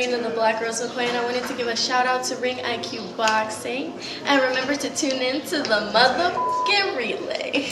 In the Black Girls with Queen, I wanted to give a shout out to Ring IQ Boxing, and remember to tune in to the motherfucking relay.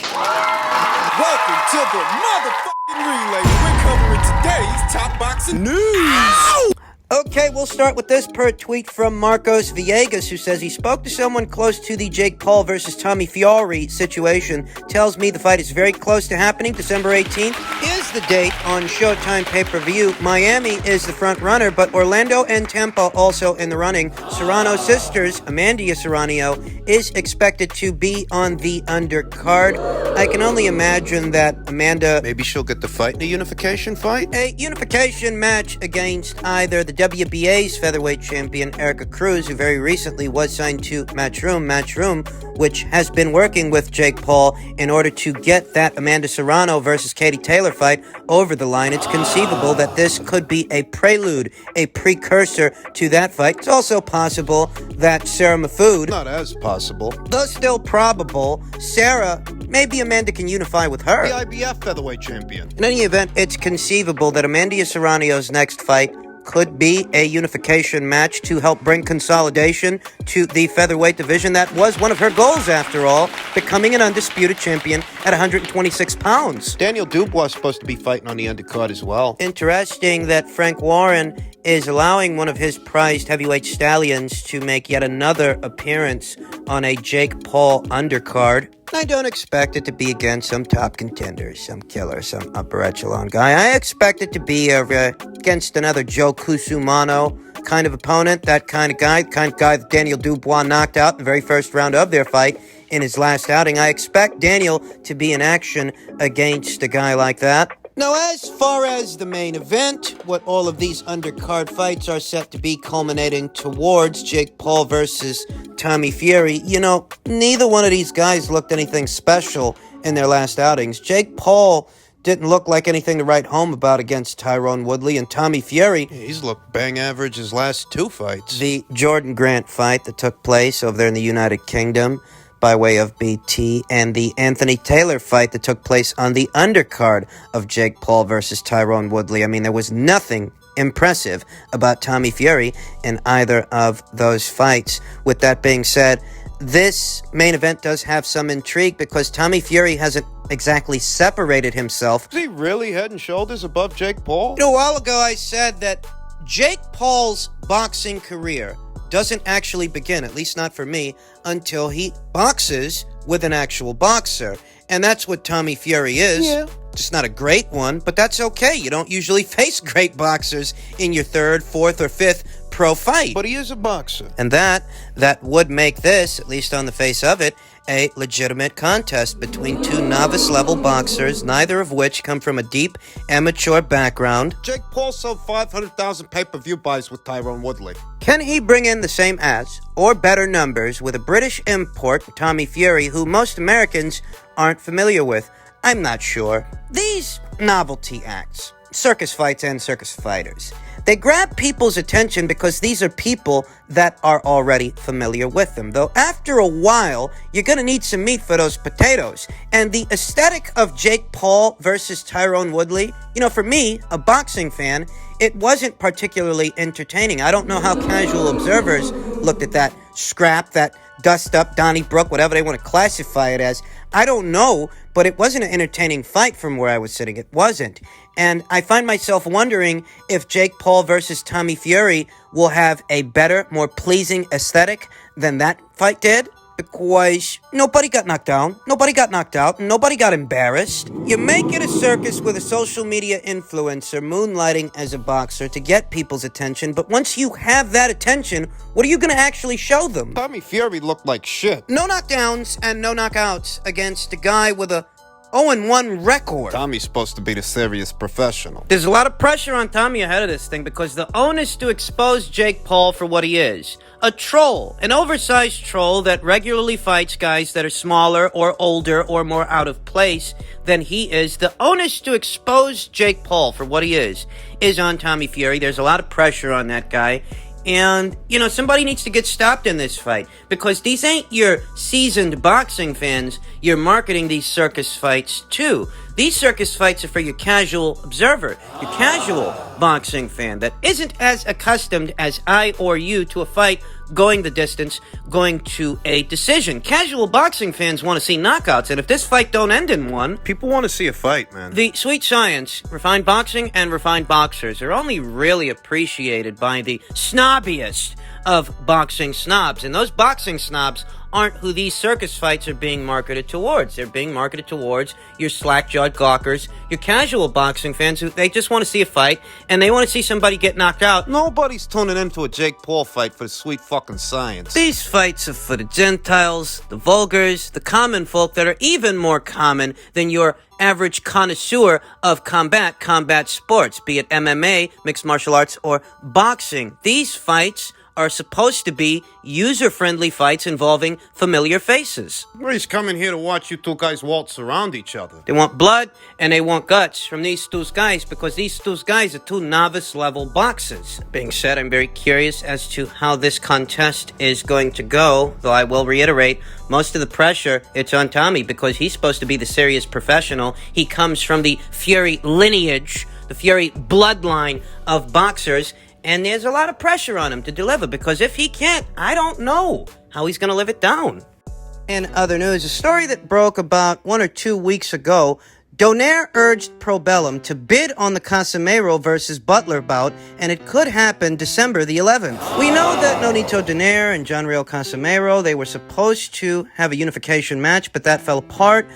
Welcome to the motherfucking relay. We're covering today's top boxing news. Ow! Okay, we'll start with this per tweet from Marcos Villegas, who says he spoke to someone close to the Jake Paul versus Tommy Fury situation. Tells me the fight is very close to happening. December 18th is the date on Showtime pay-per-view. Miami is the front runner, but Orlando and Tampa also in the running. Serrano sisters, Amanda Serrano, is expected to be on the undercard. I can only imagine that Amanda... Maybe she'll get the fight in a unification fight? A unification match against either the WBA's featherweight champion Erica Cruz, who very recently was signed to Matchroom, which has been working with Jake Paul in order to get that Amanda Serrano versus Katie Taylor fight over the line. It's conceivable that this could be a prelude, a precursor to that fight. It's also possible that Sarah Mahfoud, Not as possible. though still probable, Sarah, maybe Amanda can unify with her. The IBF featherweight champion. In any event, it's conceivable that Amanda Serrano's next fight could be a unification match to help bring consolidation to the featherweight division. That was one of her goals, after all, becoming an undisputed champion at 126 pounds. Daniel Dubois is supposed to be fighting on the undercard as well. Interesting that Frank Warren is allowing one of his prized heavyweight stallions to make yet another appearance on a Jake Paul undercard. I don't expect it to be against some top contender, some killer, some upper echelon guy. I expect it to be against another Joe Cusumano kind of opponent, that kind of guy that Daniel Dubois knocked out in the very first round of their fight in his last outing. I expect Daniel to be in action against a guy like that. Now, as far as the main event, what all of these undercard fights are set to be culminating towards, Jake Paul versus Tommy Fury, neither one of these guys looked anything special in their last outings. Jake Paul didn't look like anything to write home about against Tyron Woodley, and Tommy Fury... He's looked bang average his last two fights. The Jordan Grant fight that took place over there in the United Kingdom by way of BT, and the Anthony Taylor fight that took place on the undercard of Jake Paul versus Tyron Woodley. I mean, there was nothing impressive about Tommy Fury in either of those fights. With that being said, this main event does have some intrigue because Tommy Fury hasn't exactly separated himself. Is he really head and shoulders above Jake Paul? A while ago I said that Jake Paul's boxing career doesn't actually begin, at least not for me, until he boxes with an actual boxer. And that's what Tommy Fury is. Yeah. Just not a great one, but that's okay. You don't usually face great boxers in your third, fourth, or fifth pro fight. But he is a boxer. And that would make this, at least on the face of it, a legitimate contest between two novice-level boxers, neither of which come from a deep amateur background. Jake Paul sold 500,000 pay-per-view buys with Tyron Woodley. Can he bring in the same as, or better numbers, with a British import, Tommy Fury, who most Americans aren't familiar with? I'm not sure. These novelty acts, circus fights and circus fighters, they grab people's attention because these are people that are already familiar with them. Though after a while, you're going to need some meat for those potatoes. And the aesthetic of Jake Paul versus Tyron Woodley, for me, a boxing fan, it wasn't particularly entertaining. I don't know how casual observers looked at that scrap, that dust-up Donnybrook, whatever they want to classify it as. I don't know, but it wasn't an entertaining fight from where I was sitting. It wasn't. And I find myself wondering if Jake Paul versus Tommy Fury will have a better, more pleasing aesthetic than that fight did. Because nobody got knocked down, nobody got knocked out, and nobody got embarrassed. You make it a circus with a social media influencer moonlighting as a boxer to get people's attention, but once you have that attention, what are you going to actually show them? Tommy Fury looked like shit. No knockdowns and no knockouts against a guy with a 0-1 record. Tommy's supposed to be the serious professional. There's a lot of pressure on Tommy ahead of this thing because the onus to expose Jake Paul for what he is. A troll, an oversized troll that regularly fights guys that are smaller or older or more out of place than he is. The onus to expose Jake Paul for what he is on Tommy Fury. There's a lot of pressure on that guy. And, somebody needs to get stopped in this fight because these ain't your seasoned boxing fans you're marketing these circus fights to. These circus fights are for your casual observer, your casual boxing fan that isn't as accustomed as I or you to a fight going the distance, going to a decision. Casual boxing fans want to see knockouts, and if this fight don't end in one... People want to see a fight, man. The sweet science, refined boxing, and refined boxers are only really appreciated by the snobbiest of boxing snobs, and those boxing snobs aren't who these circus fights are being marketed towards. They're being marketed towards your slack-jawed gawkers, your casual boxing fans who they just want to see a fight, and they want to see somebody get knocked out. Nobody's tuning into a Jake Paul fight for the sweet fucking science. These fights are for the Gentiles, the vulgars, the common folk that are even more common than your average connoisseur of combat sports, be it MMA, mixed martial arts, or boxing. These fights are supposed to be user-friendly fights involving familiar faces. He's coming here to watch you two guys waltz around each other. They want blood and they want guts from these two guys because these two guys are two novice-level boxers. Being said, I'm very curious as to how this contest is going to go, though I will reiterate, most of the pressure, it's on Tommy because he's supposed to be the serious professional. He comes from the Fury lineage, the Fury bloodline of boxers, and there's a lot of pressure on him to deliver because if he can't, I don't know how he's going to live it down. In other news, a story that broke about 1 or 2 weeks ago, Donaire urged Pro-Bellum to bid on the Casimero versus Butler bout, and it could happen December the 11th. We know that Nonito Donaire and Casimero, they were supposed to have a unification match, but that fell apart.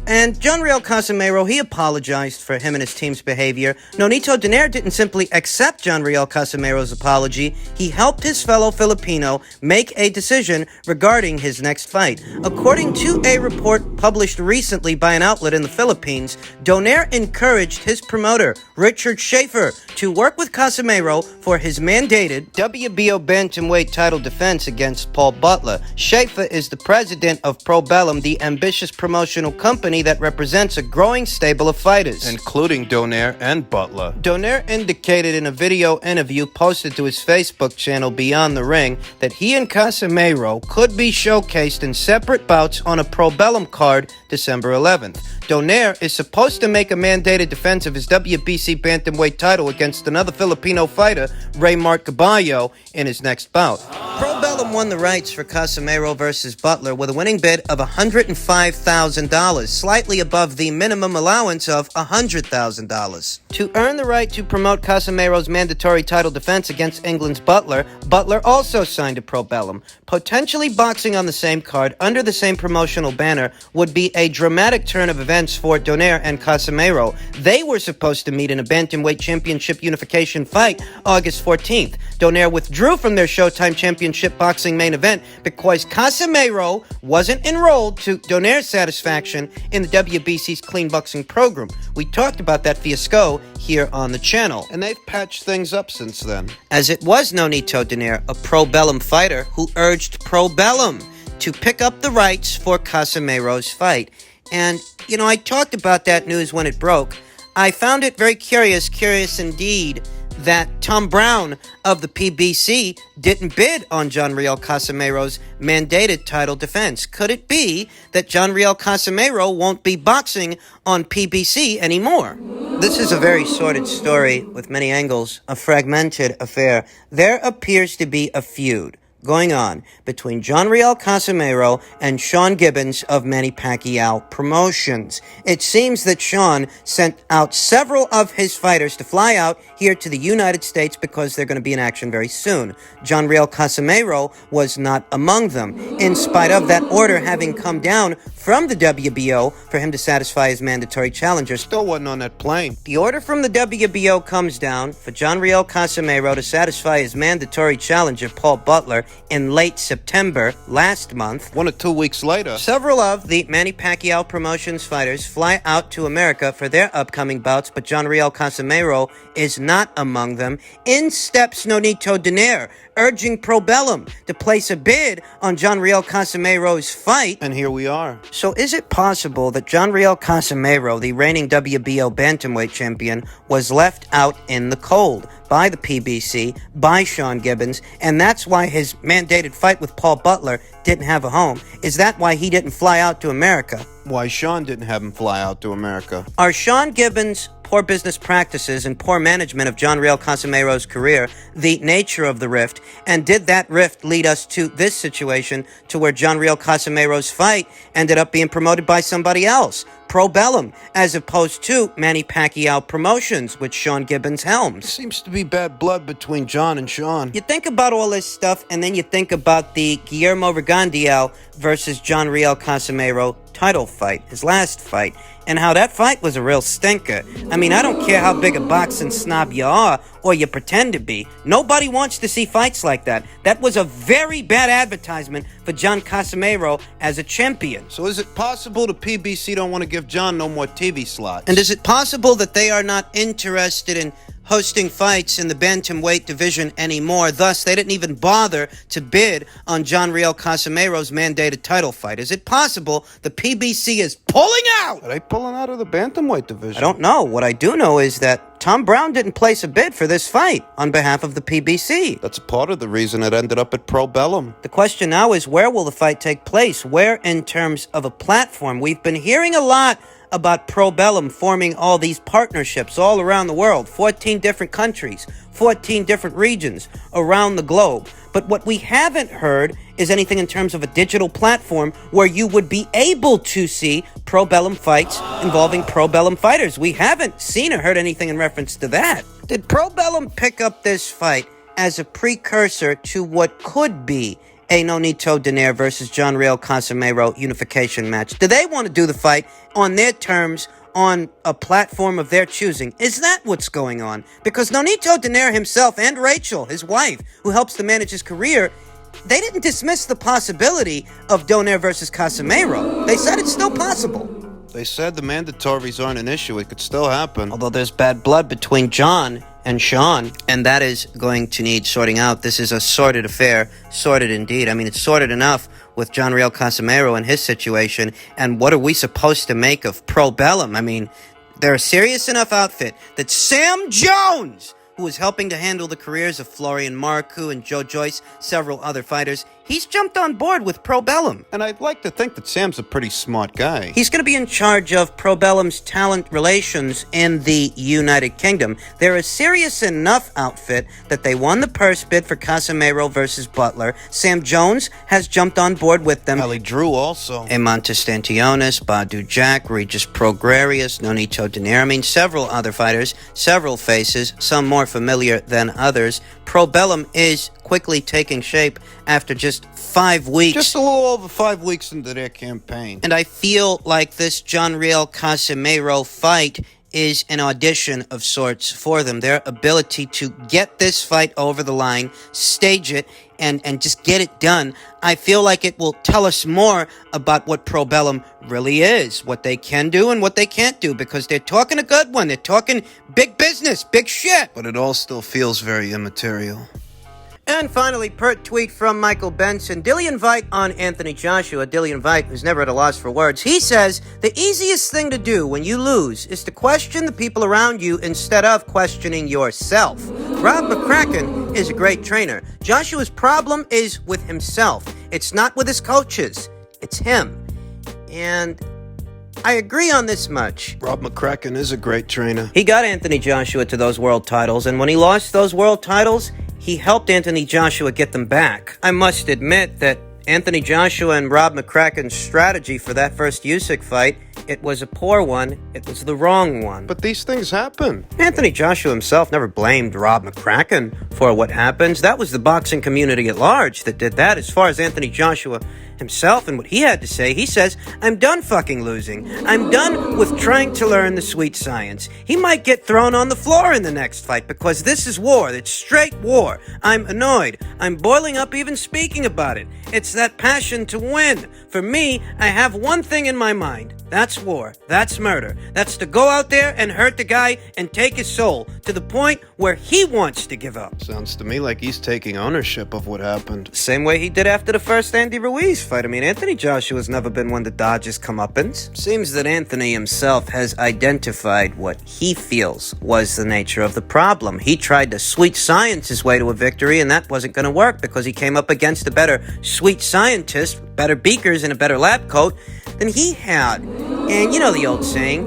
And Casimero, he apologized for him and his team's behavior. Nonito Donaire didn't simply accept Casimero's apology. He helped his fellow Filipino make a decision regarding his next fight. According to a report published recently by an outlet in the Philippines, Donaire encouraged his promoter, Richard Schaefer, to work with Casimero for his mandated WBO bantamweight title defense against Paul Butler. Schaefer is the president of Pro-Bellum, the ambitious promotional company that represents a growing stable of fighters, including Donaire and Butler. Donaire indicated in a video interview posted to his Facebook channel Beyond the Ring that he and Casimero could be showcased in separate bouts on a Pro-Bellum card December 11th. Donaire is supposed to make a mandated defense of his WBC bantamweight title against another Filipino fighter, Raymart Caballo, in his next bout. Pro-Bellum won the rights for Casimero versus Butler with a winning bid of $105,000, slightly above the minimum allowance of $100,000. To earn the right to promote Casimero's mandatory title defense against England's Butler, Butler also signed to Pro-Bellum. Potentially boxing on the same card under the same promotional banner would be a dramatic turn of events for Donaire and Casimero. They were supposed to meet in a bantamweight championship unification fight August 14th. Donaire withdrew from their Showtime Championship boxing main event because Casimero wasn't enrolled to Donaire's satisfaction in the WBC's clean boxing program. We talked about that fiasco here on the channel. And they've patched things up since then. As it was Nonito Donaire, a Pro-Bellum fighter, who urged Pro-Bellum to pick up the rights for Casimero's fight. And, I talked about that news when it broke. I found it very curious indeed, that Tom Brown of the PBC didn't bid on Casimero's mandated title defense. Could it be that Casimero won't be boxing on PBC anymore? This is a very sordid story with many angles, a fragmented affair. There appears to be a feud going on between Casimero and Sean Gibbons of Manny Pacquiao Promotions. It seems that Sean sent out several of his fighters to fly out here to the United States because they're going to be in action very soon. Casimero was not among them, in spite of that order having come down from the WBO for him to satisfy his mandatory challenger. Still wasn't on that plane. The order from the WBO comes down for Casimero to satisfy his mandatory challenger, Paul Butler, in late September last month. 1 or 2 weeks later, several of the Manny Pacquiao Promotions fighters fly out to America for their upcoming bouts, but Casimero is not among them. In steps Nonito Donaire, urging Pro-Bellum to place a bid on Casimero's fight. And here we are. So is it possible that Casimero, the reigning WBO bantamweight champion, was left out in the cold? by the PBC, by Sean Gibbons, and that's why his mandated fight with Paul Butler didn't have a home. Is that why he didn't fly out to America? Why Sean didn't have him fly out to America? Are Sean Gibbons' poor business practices and poor management of John Real Casimero's career the nature of the rift? And did that rift lead us to this situation to where John Real Casimero's fight ended up being promoted by somebody else? Pro-Bellum, as opposed to Manny Pacquiao Promotions, with Sean Gibbons helms. Seems to be bad blood between John and Sean. You think about all this stuff, and then you think about the Guillermo Vergandiel versus John Real Casimero title fight, his last fight, and how that fight was a real stinker. I mean, I don't care how big a boxing snob you are, or you pretend to be. Nobody wants to see fights like that. That was a very bad advertisement for John Casimero as a champion. So is it possible the PBC don't want to give John no more TV slots? And is it possible that they are not interested in hosting fights in the bantamweight division anymore? Thus, they didn't even bother to bid on John Real Casimero's mandated title fight. Is it possible the PBC is pulling out? Are they pulling out of the bantamweight division? I don't know. What I do know is that Tom Brown didn't place a bid for this fight on behalf of the PBC. That's part of the reason it ended up at Pro-Bellum. The question now is, where will the fight take place? Where in terms of a platform? We've been hearing a lot about Pro-Bellum forming all these partnerships all around the world, 14 different countries, 14 different regions around the globe. But what we haven't heard is anything in terms of a digital platform where you would be able to see Pro-Bellum fights involving Pro-Bellum fighters. We haven't seen or heard anything in reference to that. Did Pro-Bellum pick up this fight as a precursor to what could be a Nonito Donaire versus John Real Casimero unification match? Do they want to do the fight on their terms, on a platform of their choosing? Is that what's going on? Because Nonito Donaire himself and Rachel, his wife, who helps to manage his career, they didn't dismiss the possibility of Donaire versus Casimero. They said it's still possible. They said the mandatories aren't an issue. It could still happen. Although there's bad blood between John and Sean, and that is going to need sorting out. This is a sordid affair, sordid indeed. I mean, it's sordid enough with John Real Casimero and his situation, and what are we supposed to make of Pro-Bellum? I mean, they're a serious enough outfit that Sam Jones, who is helping to handle the careers of Florian Marcoux and Joe Joyce, several other fighters, he's jumped on board with Pro-Bellum. And I'd like to think that Sam's a pretty smart guy. He's going to be in charge of Pro-Bellum's talent relations in the United Kingdom. They're a serious enough outfit that they won the purse bid for Casimero versus Butler. Sam Jones has jumped on board with them. Ellie Drew also. Emontis Stantionis, Badu Jack, Regis Prograrius, Nonito Donaire. I mean, several other fighters, several faces, some more familiar than others. Pro-Bellum is quickly taking shape after just 5 weeks. Just a little over 5 weeks into their campaign. And I feel like this John Real Casimero fight is an audition of sorts for them. Their ability to get this fight over the line, stage it, and just get it done. I feel like it will tell us more about what Pro-Bellum really is, what they can do and what they can't do, because they're talking a good one. They're talking big business, big shit. But it all still feels very immaterial. And finally, pert tweet from Michael Benson. Dillian Veit on Anthony Joshua. Dillian Veit, who's never at a loss for words. He says, the easiest thing to do when you lose is to question the people around you instead of questioning yourself. Rob McCracken is a great trainer. Joshua's problem is with himself. It's not with his coaches. It's him. And I agree on this much. Rob McCracken is a great trainer. He got Anthony Joshua to those world titles, and when he lost those world titles, he helped Anthony Joshua get them back. I must admit that Anthony Joshua and Rob McCracken's strategy for that first Usyk fight, it was a poor one. It was the wrong one. But these things happen. Anthony Joshua himself never blamed Rob McCracken for what happens. That was the boxing community at large that did that. As far as Anthony Joshua himself and what he had to say, he says, I'm done fucking losing. I'm done with trying to learn the sweet science. He might get thrown on the floor in the next fight because this is war. It's straight war. I'm annoyed. I'm boiling up even speaking about it. It's that passion to win. For me, I have one thing in my mind. That's That's war. That's murder. That's to go out there and hurt the guy and take his soul to the point where he wants to give up. Sounds to me like he's taking ownership of what happened. Same way he did after the first Andy Ruiz fight. I mean, Anthony Joshua's never been one to dodge his comeuppance. Seems that Anthony himself has identified what he feels was the nature of the problem. He tried to sweet science his way to a victory, and that wasn't going to work because he came up against a better sweet scientist, better beakers, and a better lab coat than he had. And you know the old saying,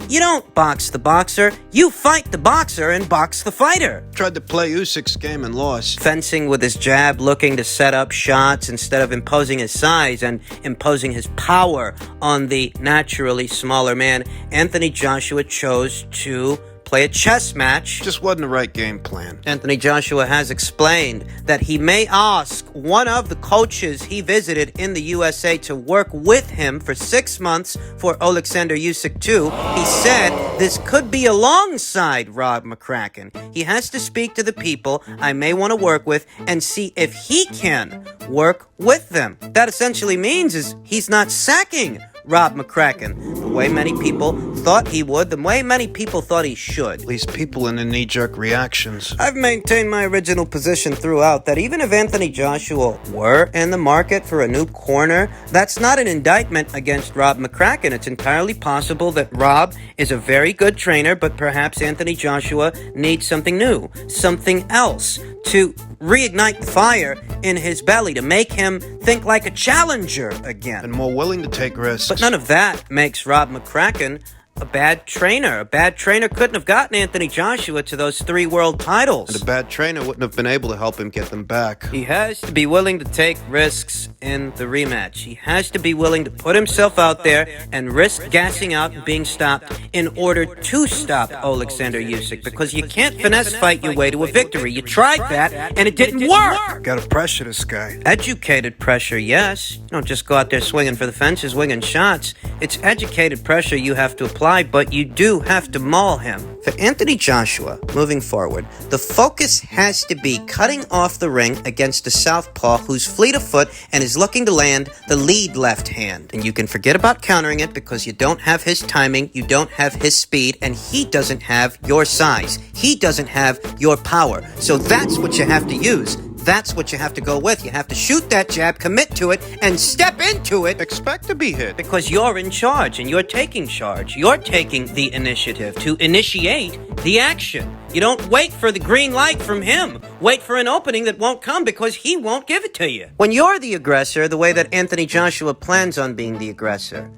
you don't box the boxer, you fight the boxer and box the fighter. Tried to play Usyk's game and lost. Fencing with his jab, looking to set up shots instead of imposing his size and imposing his power on the naturally smaller man, Anthony Joshua chose to play a chess match. Just wasn't the right game plan. Anthony Joshua has explained that he may ask one of the coaches he visited in the USA to work with him for 6 months for Alexander Usyk too. He said this could be alongside Rob McCracken. He has to speak to the people I may want to work with and see if he can work with them. That essentially means is he's not sacking Rob McCracken the way many people thought he would, the way many people thought he should. At least people in the knee-jerk reactions. I've maintained my original position throughout that even if Anthony Joshua were in the market for a new corner, that's not an indictment against Rob McCracken. It's entirely possible that Rob is a very good trainer, but perhaps Anthony Joshua needs something new, something else to reignite the fire in his belly, to make him think like a challenger again. And more willing to take risks. But none of that makes Rob McCracken a bad trainer. A bad trainer couldn't have gotten Anthony Joshua to those 3 world titles. And a bad trainer wouldn't have been able to help him get them back. He has to be willing to take risks in the rematch. He has to be willing to put himself out there and risk gassing out and being stopped in order to stop Alexander Usyk, because you can't finesse fight your way to a victory. You tried that and it didn't work. Gotta pressure this guy. Educated pressure, yes. You don't just go out there swinging for the fences, winging shots. It's educated pressure you have to apply, but you do have to maul him. For Anthony Joshua, moving forward, the focus has to be cutting off the ring against a southpaw who's fleet of foot and is looking to land the lead left hand. And you can forget about countering it because you don't have his timing, you don't have his speed, and he doesn't have your size. He doesn't have your power. So that's what you have to use. That's what you have to go with. You have to shoot that jab, commit to it, and step into it. Expect to be hit. Because you're in charge, and you're taking charge. You're taking the initiative to initiate the action. You don't wait for the green light from him. Wait for an opening that won't come because he won't give it to you. When you're the aggressor, the way that Anthony Joshua plans on being the aggressor,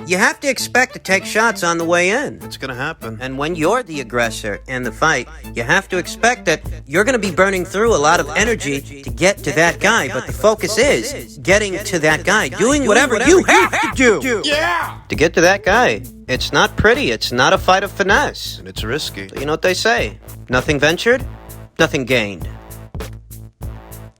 you have to expect to take shots on the way in. It's gonna happen. And when you're the aggressor in the fight, you have to expect that you're going to be burning through a lot of energy to get to that guy. But the focus is getting to that guy, doing whatever you have to do. Yeah! To get to that guy. It's not pretty. It's not a fight of finesse. And it's risky. So you know what they say? Nothing ventured, nothing gained.